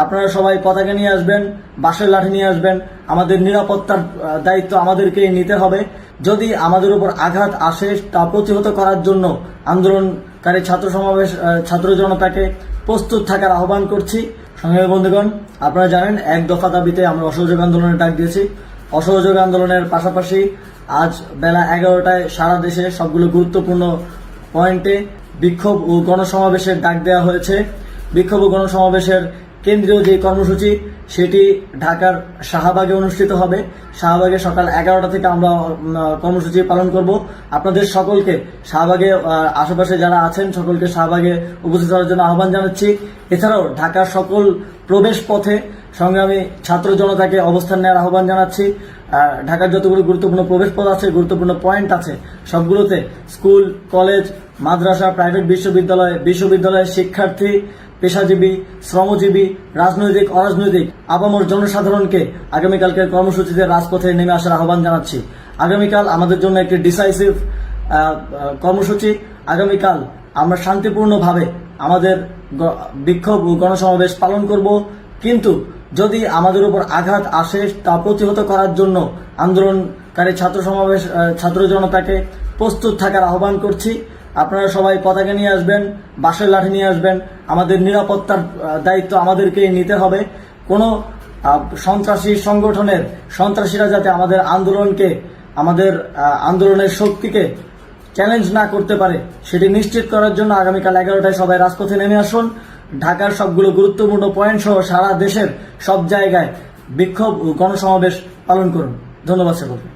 আপনারা সবাই পতাকা নিয়ে আসবেন, বাঁশের লাঠি নিয়ে আসবেন। আমাদের নিরাপত্তার দায়িত্ব আমাদেরকেই নিতে হবে। যদি আমাদের উপর আঘাত আসে তা প্রতিহত করার জন্য আন্দোলনকারী ছাত্র জনতাকে প্রস্তুত থাকার আহ্বান করছি। সংগ্রামী বন্ধুগণ, আপনারা জানেন ১ দফা দাবিতে আমরা অসহযোগ আন্দোলনের ডাক দিয়েছি। অসহযোগ আন্দোলনের পাশাপাশি আজ বেলা ১১টায় সারা দেশে সবগুলো গুরুত্বপূর্ণ পয়েন্টে বিক্ষোভ ও গণসমাবেশের ডাক দেওয়া হয়েছে। বিক্ষোভ ও গণসমাবেশের কেন্দ্রীয় যে কর্মসূচি সেটি ঢাকার শাহবাগে অনুষ্ঠিত হবে। শাহবাগে সকাল ১১টা থেকে আমরা কর্মসূচি পালন করব। আপনাদের সকলকে শাহবাগে আশেপাশে যারা আছেন সকলকে শাহবাগে উপস্থিত হওয়ার জন্য আহ্বান জানাচ্ছি। এছাড়াও ঢাকার সকল প্রবেশ পথে সংগ্রামী ছাত্র জনতাকে অবস্থান নেওয়ার আহ্বান জানাচ্ছি। ঢাকার যতগুলো গুরুত্বপূর্ণ প্রবেশ পথ আছে, গুরুত্বপূর্ণ পয়েন্ট আছে, সবগুলোতে স্কুল, কলেজ, মাদ্রাসা, প্রাইভেট বিশ্ববিদ্যালয়ের শিক্ষার্থী, পেশাজীবী, শ্রমজীবী, রাজনৈতিক, অরাজনৈতিক আপামর জনসাধারণকে আগামীকালকের কর্মসূচিতে রাজপথে নেমে আসার আহ্বান জানাচ্ছি। আগামীকাল আমাদের জন্য একটি ডিসাইসিভ কর্মসূচি। আগামীকাল আমরা শান্তিপূর্ণভাবে আমাদের বিক্ষোভ ও গণসমাবেশ পালন করব, কিন্তু যদি আমাদের উপর আঘাত আসে তা প্রতিহত করার জন্য আন্দোলনকারী ছাত্র জনতাকে প্রস্তুত থাকার আহ্বান করছি। আপনারা সবাই পতাকা নিয়ে আসবেন, বাঁশের লাঠি নিয়ে আসবেন। আমাদের নিরাপত্তার দায়িত্ব আমাদেরকেই নিতে হবে। কোনো সন্ত্রাসী সংগঠনের সন্ত্রাসীরা যাতে আমাদের আন্দোলনের শক্তিকে চ্যালেঞ্জ না করতে পারে সেটি নিশ্চিত করার জন্য আগামীকাল ১১টায় সবাই রাজপথে নেমে আসুন। ঢাকার সবগুলো গুরুত্বপূর্ণ পয়েন্ট সহ সারা দেশের সব জায়গায় বিক্ষোভ ও গণসমাবেশ পালন করুন। ধন্যবাদ সকলকে।